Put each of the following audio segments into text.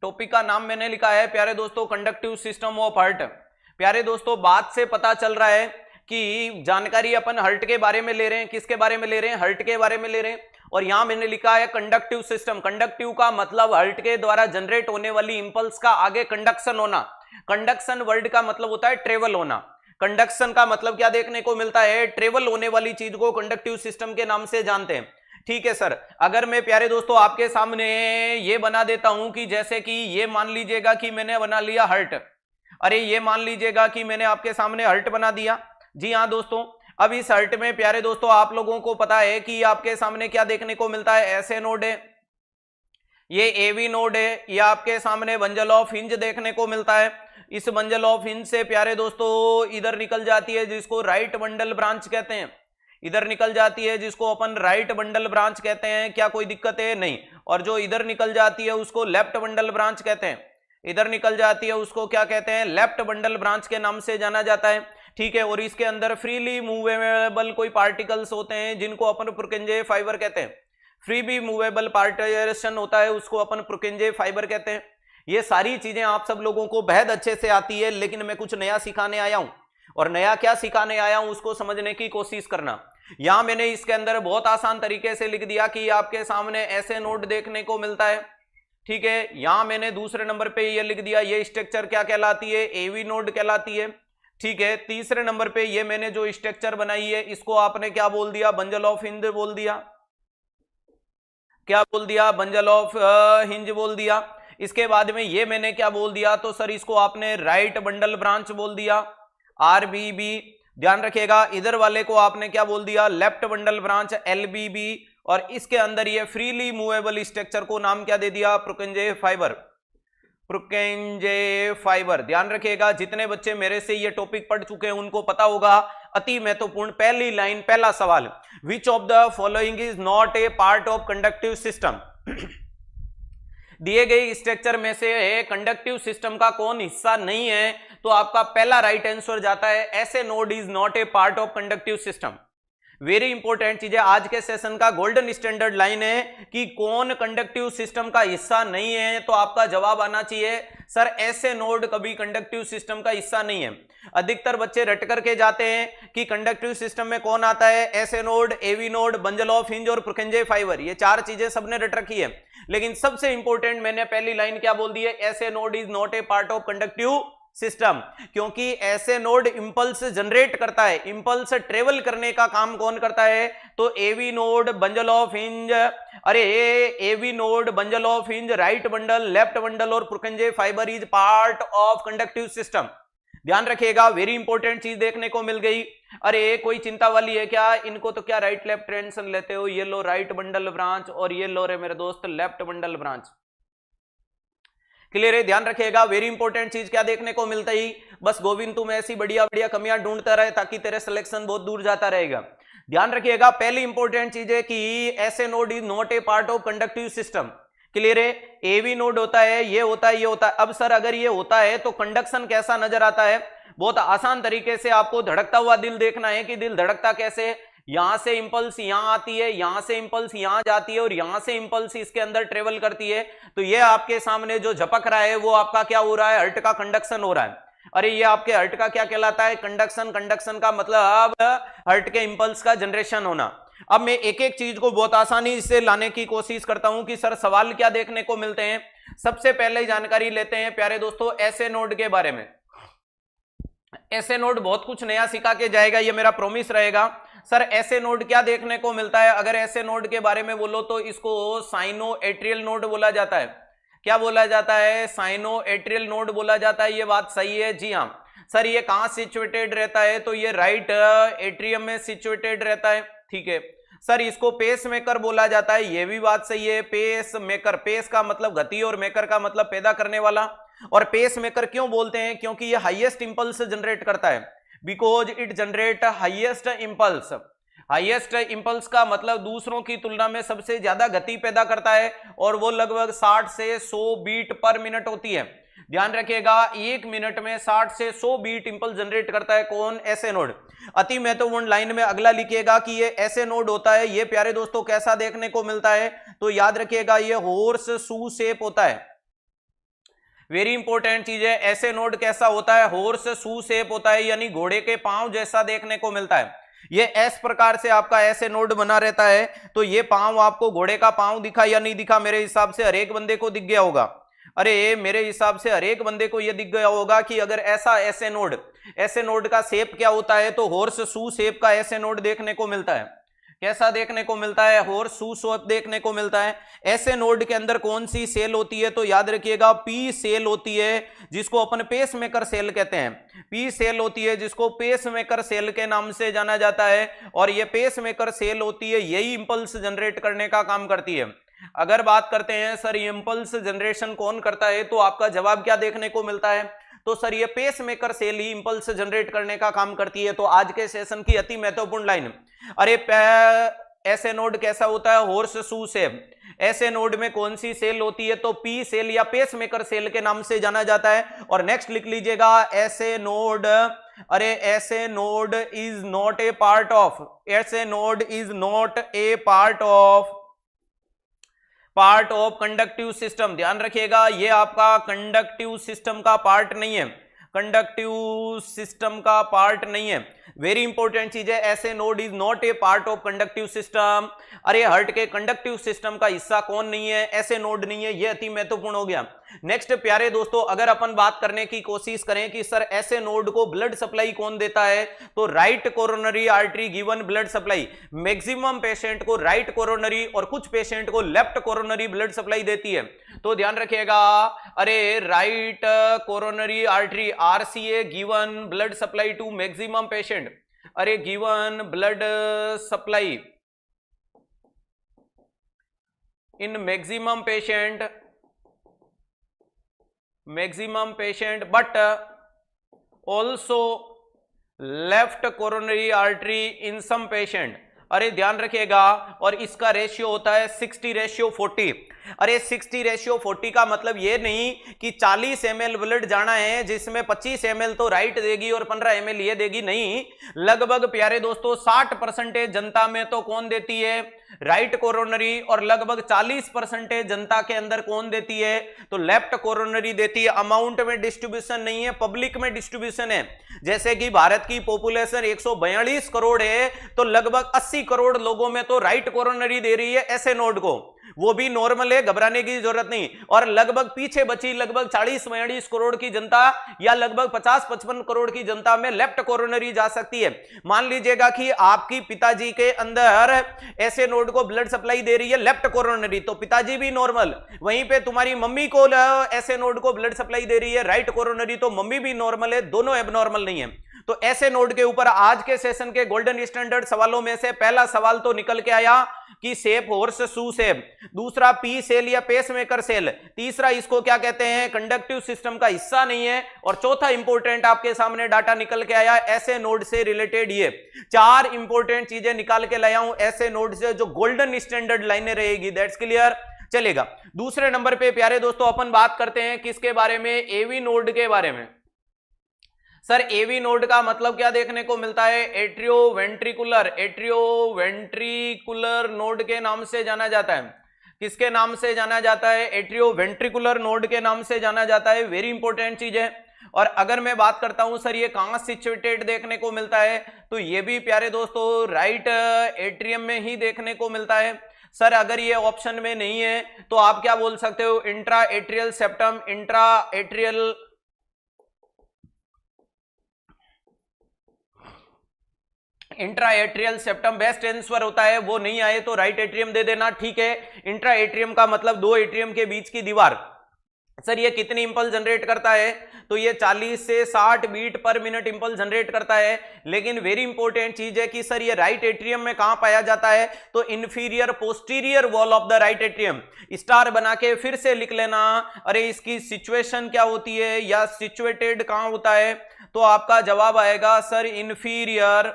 Topic का नाम मैंने लिखा है प्यारे दोस्तों कंडक्टिव सिस्टम ऑफ हर्ट। प्यारे दोस्तों बात से पता चल रहा है कि जानकारी अपन हर्ट के बारे में ले रहे हैं। किसके बारे में ले रहे हैं? हर्ट के बारे में ले रहे हैं। और यहां मैंने लिखा है कंडक्टिव सिस्टम। कंडक्टिव का मतलब हर्ट के द्वारा जनरेट होने वाली इंपल्स का आगे कंडक्शन होना। कंडक्शन वर्ड का मतलब होता है ट्रेवल होना। कंडक्शन का मतलब क्या देखने को मिलता है? ट्रेवल होने वाली चीज को कंडक्टिव सिस्टम के नाम से जानते हैं। ठीक है सर, अगर मैं प्यारे दोस्तों आपके सामने ये बना देता हूं कि जैसे कि ये मान लीजिएगा कि मैंने बना लिया हर्ट। अरे ये मान लीजिएगा कि मैंने आपके सामने हर्ट बना दिया। जी हाँ दोस्तों, अब इस हर्ट में प्यारे दोस्तों आप लोगों को पता है कि आपके सामने क्या देखने को मिलता है? ऐसे नोड है, ये एवी नोड है, ये आपके सामने बंजल ऑफ हिंज देखने को मिलता है। इस बंजल ऑफ हिंज से प्यारे दोस्तों इधर निकल जाती है जिसको राइट बंडल ब्रांच कहते हैं। इधर निकल जाती है जिसको अपन राइट बंडल ब्रांच कहते हैं। क्या कोई दिक्कत है? नहीं। और जो इधर निकल जाती है उसको लेफ्ट बंडल ब्रांच कहते हैं। इधर निकल जाती है उसको क्या कहते हैं? लेफ्ट बंडल ब्रांच के नाम से जाना जाता है। ठीक है, और इसके अंदर फ्रीली मूवेबल कोई पार्टिकल्स होते हैं जिनको अपन पुरकिंजे फाइबर कहते हैं। फ्री भी मूवेबल पार्टिशन होता है उसको अपन पुरकिंजे फाइबर कहते हैं। ये सारी चीजें आप सब लोगों को बेहद अच्छे से आती है, लेकिन मैं कुछ नया सिखाने आया हूं। और नया क्या सिखाने आया हूं उसको समझने की कोशिश करना। यहां मैंने इसके अंदर बहुत आसान तरीके से लिख दिया कि आपके सामने ऐसे नोड देखने को मिलता है। ठीक है, यहां मैंने दूसरे नंबर पे ये लिख दिया, ये स्ट्रक्चर क्या कहलाती है? एवी नोड कहलाती है। ठीक है, तीसरे नंबर पे ये मैंने जो स्ट्रक्चर बनाई है इसको आपने क्या बोल दिया? बंजल ऑफ हिंज बोल दिया। क्या बोल दिया? बंजल ऑफ हिंज बोल दिया। इसके बाद में ये मैंने क्या बोल दिया? तो सर इसको आपने राइट बंडल ब्रांच बोल दिया, आरबीबी। ध्यान रखिएगा, इधर वाले को आपने क्या बोल दिया? Left bundle branch, LBB. और इसके अंदर ये फ्रीली मूवेबल स्ट्रक्चर को नाम क्या दे दिया? पुरकिंजे फाइबर। पुरकिंजे फाइबर। ध्यान रखिएगा, जितने बच्चे मेरे से ये टॉपिक पढ़ चुके हैं उनको पता होगा। अति महत्वपूर्ण पहली लाइन, पहला सवाल, which of the following is not a part of conductive system? दिए गए स्ट्रक्चर में से कंडक्टिव सिस्टम का कौन हिस्सा नहीं है? तो आपका पहला राइट आंसर जाता है SA node is not a part of conductive system. Very important चीज है, आज के सेशन का गोल्डन स्टैंडर्ड लाइन है कि कौन कंडक्टिव सिस्टम का हिस्सा नहीं है। तो आपका जवाब आना चाहिए सर ऐसे नोड कभी कंडक्टिव सिस्टम का हिस्सा नहीं है। अधिकतर बच्चे रट करके जाते हैं कि कंडक्टिव सिस्टम में कौन आता है? SA node, AV node, bundle of His और पुरकिंजे फाइबर। ये चार चीजें सबने रट रखी है, लेकिन सबसे इंपॉर्टेंट मैंने पहली लाइन क्या बोल दी है? SA node is not a part of conductive system. क्योंकि ऐसे नोड इंपल्स जनरेट करता है, इंपल्स ट्रेवल करने का काम कौन करता है? तो AV node, bundle of His, अरे AV node, bundle of His, right bundle, left bundle और Purkinje fibre is part of conductive system. ध्यान रखिएगा, वेरी इंपॉर्टेंट चीज देखने को मिल गई। अरे कोई चिंता वाली है क्या? इनको तो क्या राइट लेफ्ट टेंशन लेते हो? ये लो राइट बंडल ब्रांच और ये लो रे मेरे दोस्त लेफ्ट बंडल ब्रांच। क्लियर है? ध्यान रखिएगा, वेरी इंपॉर्टेंट चीज क्या देखने को मिलता ही? बस गोविंद तुम ऐसी बढ़िया बढ़िया कमियां ढूंढता रहे ताकि तेरे सिलेक्शन बहुत दूर जाता रहेगा। ध्यान रखिएगा, पहली इंपॉर्टेंट चीज है कि SA node is not a part of conductive system. Clear है? एवी नोड होता है, ये होता है, ये होता है। अब सर अगर ये होता है तो कंडक्शन कैसा नजर आता है? बहुत आसान तरीके से आपको धड़कता हुआ दिल देखना है कि दिल धड़कता कैसे? यहां से इंपल्स यहां आती है, यहां से इंपल्स यहां जाती है और यहां से इंपल्स इसके अंदर ट्रेवल करती है। तो ये आपके सामने जो झपक रहा है वो आपका क्या हो रहा है? हर्ट का कंडक्शन हो रहा है। अरे ये आपके हर्ट का क्या कहलाता है? कंडक्शन। कंडक्शन का मतलब हर्ट के इंपल्स का जनरेशन होना। अब मैं एक एक चीज को बहुत आसानी से लाने की कोशिश करता हूं कि सर सवाल क्या देखने को मिलते हैं। सबसे पहले जानकारी लेते हैं प्यारे दोस्तों ऐसे नोड के बारे में। ऐसे नोड बहुत कुछ नया सिखा के जाएगा, ये मेरा प्रॉमिस रहेगा। सर ऐसे नोड क्या देखने को मिलता है? अगर ऐसे नोड के बारे में बोलो तो इसको साइनो एट्रियल नोड बोला जाता है। क्या बोला जाता है? साइनो एट्रियल नोड बोला जाता है। ये बात सही है? जी हाँ सर। ये कहां सिचुएटेड रहता है? तो ये राइट एट्रियम में सिचुएटेड रहता है। ठीक है सर। इसको पेस मेकर बोला जाता है, ये भी बात सही है। पेस मेकर, पेस का मतलब गति और मेकर का मतलब पैदा करने वाला। और पेस मेकर क्यों बोलते हैं? क्योंकि ये हाईएस्ट इंपल्स जनरेट करता है, because it generate highest impulse. Highest impulse का मतलब दूसरों की तुलना में सबसे ज्यादा गति पैदा करता है और वो लगभग 60 से 100 बीट पर मिनट होती है। ध्यान रखिएगा, एक मिनट में 60 से 100 बीट इंपल्स जनरेट करता है। कौन? ऐसे नोड। अति महत्वपूर्ण लाइन में अगला लिखिएगा कि ये ऐसे नोड होता है। ये प्यारे दोस्तों कैसा देखने को मिलता है? तो याद रखिएगा ये हॉर्स शू शेप होता है। वेरी इंपॉर्टेंट चीज है। ऐसे नोड कैसा होता है? हॉर्स शू शेप होता है, यानी घोड़े के पांव जैसा देखने को मिलता है। ये एस प्रकार से आपका ऐसे नोड बना रहता है। तो ये पांव आपको घोड़े का पांव दिखा या नहीं दिखा? मेरे हिसाब से हर एक बंदे को दिख गया होगा। अरे मेरे हिसाब से हर एक बंदे को यह दिख गया होगा कि अगर ऐसा ऐसे नोड का शेप क्या होता है, तो हॉर्स शू शेप का ऐसे नोड देखने को मिलता है। कैसा देखने को मिलता है? हॉर्स शू शेप देखने को मिलता है। ऐसे नोड के अंदर कौन सी सेल होती है? तो याद रखिएगा पी सेल होती है, जिसको अपन पेस मेकर सेल कहते हैं। पी सेल होती है जिसको पेस मेकर सेल के नाम से जाना जाता है। और ये पेस मेकर सेल होती है, यही इंपल्स जनरेट करने का काम करती है। अगर बात करते हैं सर इंपल्स जनरेशन कौन करता है, तो आपका जवाब क्या देखने को मिलता है? तो सर ये पेस मेकर सेल ही इंपल्स जनरेट करने का काम करती है। तो आज के सेशन की अति महत्वपूर्ण लाइन, अरे ऐसे नोड कैसा होता है? Horse shoe shape. ऐसे नोड में कौन सी सेल होती है? तो पी सेल या पेस मेकर सेल के नाम से जाना जाता है। और नेक्स्ट लिख लीजिएगा ऐसे नोड, अरे SA node is not a part of, SA node is not a part of conductive system. ध्यान रखिएगा ये आपका कंडक्टिव सिस्टम का पार्ट नहीं है, कंडक्टिव सिस्टम का पार्ट नहीं है। वेरी इंपॉर्टेंट चीज है, SA node is not a part of conductive system. अरे हर्ट के कंडक्टिव सिस्टम का हिस्सा कौन नहीं है? ऐसे नोड नहीं है। यह अति महत्वपूर्ण हो गया। नेक्स्ट प्यारे दोस्तों, अगर अपन बात करने की कोशिश करें कि सर ऐसे नोड को ब्लड सप्लाई कौन देता है, तो right coronary artery given blood supply. Maximum patient को राइट कोरोनरी और कुछ पेशेंट को लेफ्ट कोरोनरी ब्लड सप्लाई देती है। तो ध्यान रखिएगा, अरे right coronary artery RCA given blood supply to maximum patient. अरे given blood supply in maximum patient but also left coronary artery in some patient. अरे ध्यान रखिएगा, और इसका रेशियो होता है 60:40। अरे 60:40 का मतलब ये नहीं कि 40 ml ब्लड जाना है जिसमें 25 ml तो राइट देगी और 15 ml ये देगी, नहीं। लगभग प्यारे दोस्तों 60% जनता में तो कौन देती है? Right coronary. और लगभग 40% जनता के अंदर कौन देती है? तो लेफ्ट कोरोनरी देती है। अमाउंट में डिस्ट्रीब्यूशन नहीं है, पब्लिक में डिस्ट्रीब्यूशन है। जैसे कि भारत की पॉपुलेशन 142 करोड़ है, तो लगभग 80 करोड़ लोगों में तो राइट कोरोनरी दे रही है ऐसे नोड को, वो भी नॉर्मल है, घबराने की जरूरत नहीं। और लगभग पीछे बची लगभग 40-42 करोड़ की जनता या लगभग 50-55 करोड़ की जनता में लेफ्ट कोरोनरी जा सकती है। मान लीजिएगा कि आपकी पिताजी के अंदर ऐसे नोड को ब्लड सप्लाई दे रही है लेफ्ट कोरोनरी, तो पिताजी भी नॉर्मल। वहीं पे तुम्हारी मम्मी को ऐसे नोड को ब्लड सप्लाई दे रही है राइट कोरोनरी, तो मम्मी भी नॉर्मल है, दोनों एबनॉर्मल नहीं है। तो ऐसे नोड के ऊपर आज के सेशन के गोल्डन स्टैंडर्ड सवालों में से पहला सवाल तो निकल के आया कि शेप हॉर्स शू शेप, दूसरा पी सेल या पेस मेकर सेल, तीसरा इसको क्या कहते हैं? कंडक्टिव सिस्टम का हिस्सा नहीं है, और चौथा इंपॉर्टेंट आपके सामने डाटा निकल के आया ऐसे नोड से रिलेटेड। ये 4 इंपॉर्टेंट चीजें निकाल के लाया हूं ऐसे नोड से, जो गोल्डन स्टैंडर्ड लाइनें रहेगी। That's clear? चलेगा। दूसरे नंबर पे प्यारे दोस्तों अपन बात करते हैं किसके बारे में? एवी नोड के बारे में। सर एवी नोड का मतलब क्या देखने को मिलता है? एट्रियोवेंट्रिकुलर नोड के नाम से जाना जाता है। किसके नाम से जाना जाता है? एट्रियोवेंट्रिकुलर नोड के नाम से जाना जाता है। वेरी इंपॉर्टेंट चीज है। और अगर मैं बात करता हूं सर ये कहां सिचुएटेड देखने को मिलता है, तो ये भी प्यारे दोस्तों राइट एट्रियम में ही देखने को मिलता है। सर अगर ये ऑप्शन में नहीं है तो आप क्या बोल सकते हो? Intra atrial septum, intra atrial septum best answer होता है। वो नहीं आए तो राइट एट्रियम दे देना, ठीक है। इंट्रा एट्रियम का मतलब 2 एट्रियम के बीच की दीवार। सर ये कितनी इंपल्स जनरेट करता है? तो ये 40 से 60 बीट पर मिनट इंपल्स जनरेट करता है। लेकिन वेरी इंपॉर्टेंट चीज है कि सर ये राइट एट्रियम में कहां पाया जाता है? तो inferior posterior wall of the right atrium. Star बना के फिर से लिख लेना। अरे इसकी सिचुएशन क्या होती है या सिचुएटेड कहां होता है? तो आपका जवाब आएगा सर इंफीरियर,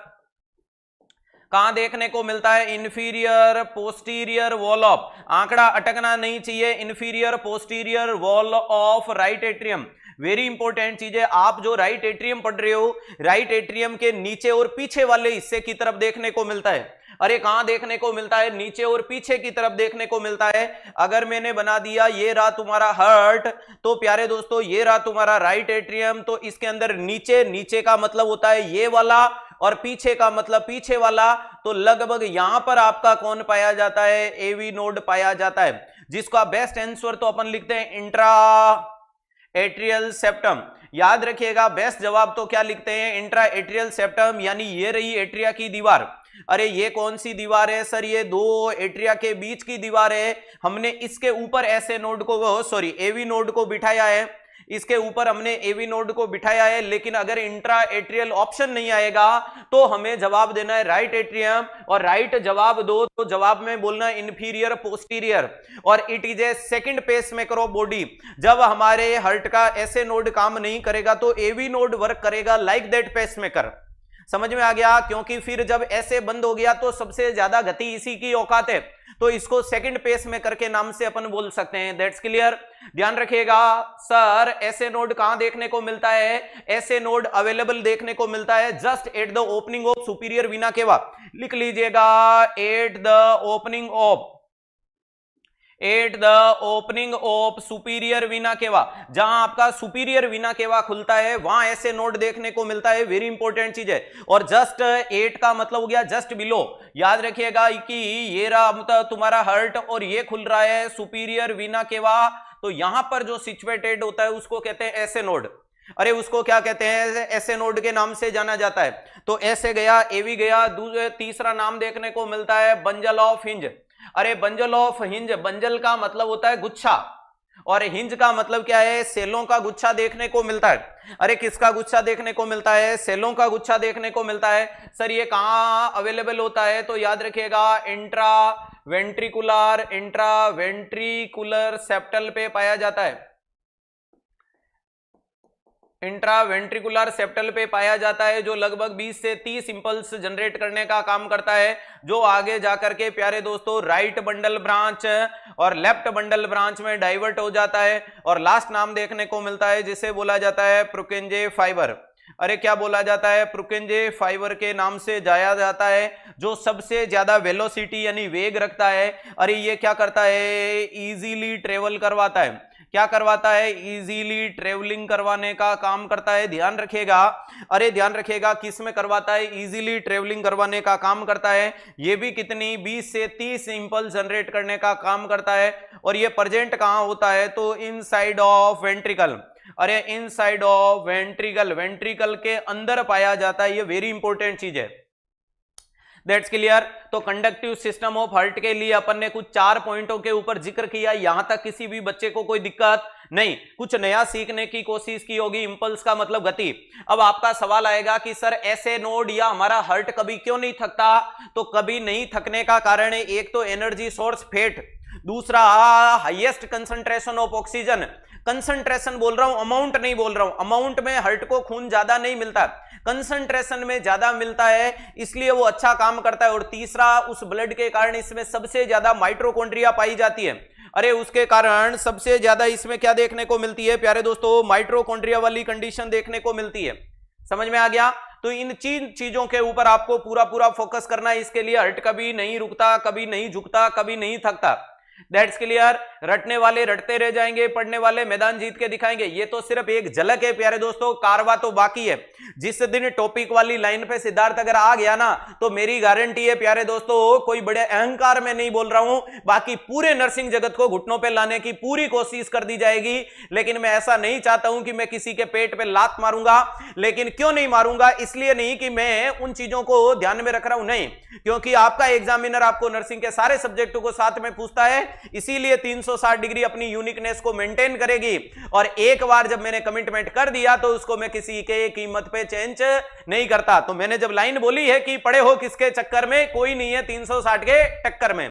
कहां देखने को मिलता है? इंफीरियर पोस्टीरियर वॉल ऑफ, आंकड़ा अटकना नहीं चाहिए, inferior posterior wall of right atrium. Very important चीज है, आप जो राइट एट्रियम पढ़ रहे हो, राइट एट्रियम के नीचे और पीछे वाले हिस्से की तरफ देखने को मिलता है। अरे कहां देखने को मिलता है, नीचे और पीछे की तरफ देखने को मिलता है। अगर मैंने बना दिया ये रहा तुम्हारा हार्ट, तो प्यारे दोस्तों ये रहा तुम्हारा राइट एट्रियम, तो इसके अंदर नीचे, नीचे का मतलब होता है ये वाला और पीछे का मतलब पीछे वाला, तो लगभग यहां पर आपका कौन पाया जाता है, एवी नोड पाया जाता है, जिसका बेस्ट आंसर तो अपन लिखते हैं इंट्रा एट्रियल सेप्टम। याद रखिएगा बेस्ट जवाब तो क्या लिखते हैं, इंट्रा एट्रियल सेप्टम, यानी ये रही एट्रिया की दीवार। अरे ये कौन सी दीवार है सर, ये दो एट्रिया के बीच की दीवार है। हमने इसके ऊपर ऐसे नोड को, सॉरी एवी नोड को बिठाया है, इसके ऊपर हमने एवी नोड को बिठाया है। लेकिन अगर इंट्रा एट्रियल ऑप्शन नहीं आएगा तो हमें जवाब देना है राइट एट्रियम, और राइट जवाब दो तो जवाब में बोलना इंफीरियर पोस्टीरियर, और it is a second pacemaker of body. जब हमारे हार्ट का ऐसे नोड काम नहीं करेगा तो एवी नोड वर्क करेगा लाइक दैट पेसमेकर। समझ में आ गया, क्योंकि फिर जब ऐसे बंद हो गया तो सबसे ज्यादा गति इसी की औकात है, तो इसको सेकंड पेस मेकर के नाम से अपन बोल सकते हैं। That's clear. ध्यान रखिएगा सर ऐसे नोड कहां देखने को मिलता है, ऐसे नोड अवेलेबल देखने को मिलता है just at the opening of superior Veena केवा। लिख लीजिएगा at the opening of superior Veena केवा। जहां आपका सुपीरियर वीना केवा खुलता है वहां ऐसे नोड देखने को मिलता है, वेरी इंपॉर्टेंट चीज है। और जस्ट 8 का मतलब हो गया जस्ट बिलो। याद रखिएगा कि ये रहा तुम्हारा हार्ट और ये खुल रहा है सुपीरियर वीना केवा, तो यहां पर जो सिचुएटेड होता है उसको कहते हैं ऐसे नोड। अरे उसको क्या कहते हैं, ऐसे नोड के नाम से जाना जाता है। तो ऐसे गया, एवी गया, तीसरा नाम देखने को मिलता है बंजल ऑफ हिंज। अरे बंजल ऑफ हिंज, बंजल का मतलब होता है गुच्छा और हिंज का मतलब क्या है, सेलों का गुच्छा देखने को मिलता है। अरे किसका गुच्छा देखने को मिलता है, सेलों का गुच्छा देखने को मिलता है। सर ये कहां अवेलेबल होता है, तो याद रखिएगा इंट्रा वेंट्रिकुलर सेप्टल पे पाया जाता है, इंट्रावेंट्रिकुलर सेप्टल पे पाया जाता है, जो लगभग 20 से 30 इंपल्स जनरेट करने का काम करता है, जो आगे जाकर के प्यारे दोस्तों राइट बंडल ब्रांच और लेफ्ट बंडल ब्रांच में डाइवर्ट हो जाता है। और लास्ट नाम देखने को मिलता है जिसे बोला जाता है प्रुकेंजे फाइबर। अरे क्या बोला जाता है, प्रुकेंजे फाइबर के नाम से जाया जाता है, जो सबसे ज्यादा वेलोसिटी यानी वेग रखता है। अरे ये क्या करता है, इजीली ट्रेवल करवाता है। क्या करवाता है, इजीली ट्रेवलिंग करवाने का काम करता है। ध्यान रखिएगा, अरे ध्यान रखिएगा किस में करवाता है, इजीली ट्रेवलिंग करवाने का काम करता है। ये भी कितनी 20 से 30 इंपल्स जनरेट करने का काम करता है। और ये प्रेजेंट कहां होता है, तो इनसाइड ऑफ वेंट्रिकल। अरे इनसाइड ऑफ वेंट्रिकल, वेंट्रिकल के अंदर पाया जाता है। ये वेरी इंपॉर्टेंट चीज है। That's clear. तो कंडक्टिव सिस्टम ऑफ हार्ट के लिए अपन ने कुछ 4 पॉइंटों के ऊपर जिक्र किया। यहां तक किसी भी बच्चे को कोई दिक्कत नहीं, कुछ नया सीखने की कोशिश की होगी। इंपल्स का मतलब गति। अब आपका सवाल आएगा कि सर ऐसे नोड या हमारा हार्ट कभी क्यों नहीं थकता, तो कभी नहीं थकने का कारण है एक तो एनर्जी सोर्स फैट, दूसरा highest concentration of oxygen. Concentration बोल रहा हूं, अमाउंट नहीं बोल रहा हूं। अमाउंट में हार्ट को खून ज्यादा नहीं मिलता, कंसंट्रेशन में ज्यादा मिलता है, इसलिए वो अच्छा काम करता है। और तीसरा उस ब्लड के कारण इसमें सबसे ज्यादा माइटोकॉन्ड्रिया पाई जाती है। अरे उसके कारण सबसे ज्यादा इसमें क्या देखने को मिलती है प्यारे दोस्तों, माइटोकॉन्ड्रिया वाली कंडीशन देखने को मिलती है। समझ में आ गया। तो इन चीजों के ऊपर आपको पूरा फोकस करना है। इसके लिए हार्ट कभी नहीं रुकता, कभी नहीं झुकता, कभी नहीं थकता। That's clear. रटने वाले रटते रह जाएंगे, पढ़ने वाले मैदान जीत के दिखाएंगे। ये तो सिर्फ एक झलक है प्यारे दोस्तों, कारवा तो बाकी है। जिस दिन टॉपिक वाली लाइन पे सिद्धार्थ अगर आ गया ना, तो मेरी गारंटी है प्यारे दोस्तों, कोई बड़े अहंकार में नहीं बोल रहा हूं, बाकी पूरे नर्सिंग जगत को घुटनों पे लाने की पूरी कोशिश कर दी जाएगी। लेकिन मैं ऐसा नहीं चाहता हूं कि मैं किसी के पेट पे लात मारूंगा। लेकिन क्यों नहीं मारूंगा, इसलिए नहीं कि मैं उन चीजों को ध्यान में रख रहा हूं, नहीं, क्योंकि आपका एग्जामिनर आपको नर्सिंग के सारे सब्जेक्टों को साथ में पूछता है, इसीलिए 360 डिग्री अपनी यूनिकनेस को मेंटेन करेगी। और एक बार जब मैंने कमिटमेंट कर दिया तो उसको मैं किसी के कीमत पे चेंज नहीं करता। तो मैंने जब लाइन बोली है कि पड़े हो किसके चक्कर में, कोई नहीं है 360 के टक्कर में।